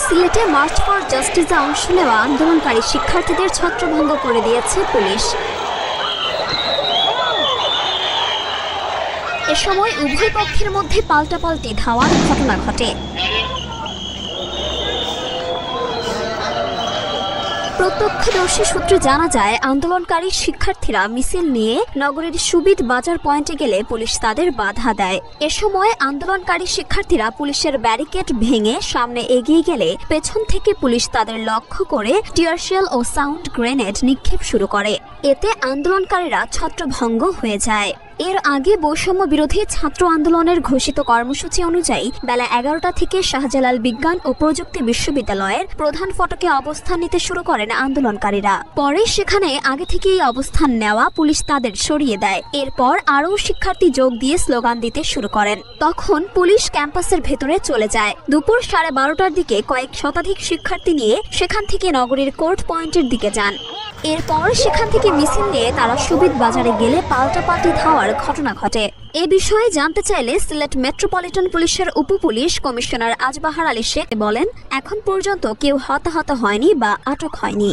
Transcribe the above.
সিলেটে March for জাস্টিসে অংশ নেওয়া আন্দোলনকারী শিক্ষার্থীদের ছত্রভঙ্গ করে দিয়েছে পুলিশ। এ সময় উভয় পক্ষের মধ্যে পাল্টাপাল্টি ধাওয়ার ঘটনা ঘটে। প্রত্যক্ষদর্শী সূত্রে জানা যায়, আন্দোলনকারী শিক্ষার্থীরা মিছিল নিয়ে নগরের সুবিদ বাজার পয়েন্টে গেলে পুলিশ তাদের বাধা দেয়। এ সময় আন্দোলনকারী শিক্ষার্থীরা পুলিশের ব্যারিকেড ভেঙে সামনে এগিয়ে গেলে পেছন থেকে পুলিশ তাদের লক্ষ্য করে টিয়ারশেল ও সাউন্ড গ্রেনেড নিক্ষেপ শুরু করে। এতে আন্দোলনকারীরা ছত্রভঙ্গ হয়ে যায়। এর আগে বৈষম্য বিরোধী ছাত্র আন্দোলনের ঘোষিত কর্মসূচি অনুযায়ী বেলা 11টা থেকে শাহজালাল বিজ্ঞান ও প্রযুক্তি বিশ্ববিদ্যালয়ের প্রধান ফটকে অবস্থান নিতে শুরু করেন আন্দোলনকারীরা। পরে সেখানে আগে থেকেই অবস্থান নেওয়া পুলিশ তাদের সরিয়ে দেয়। এরপর আরও শিক্ষার্থী যোগ দিয়ে স্লোগান দিতে শুরু করেন। তখন পুলিশ ক্যাম্পাসের ভেতরে চলে যায়। দুপুর 12:30টার দিকে কয়েক শতাধিক শিক্ষার্থী নিয়ে সেখান থেকে নগরীর কোর্ট পয়েন্টের দিকে যান। এরপর সেখান থেকে মিছিল নিয়ে তারা সুবিদ বাজারে গেলে পাল্টাপাল্টি ধাওয়ার ঘটনা ঘটে। এ বিষয়ে জানতে চাইলে সিলেট মেট্রোপলিটন পুলিশের উপপুলিশ কমিশনার আজবাহার আলী শেখ বলেন, এখন পর্যন্ত কেউ হতাহত হয়নি বা আটক হয়নি।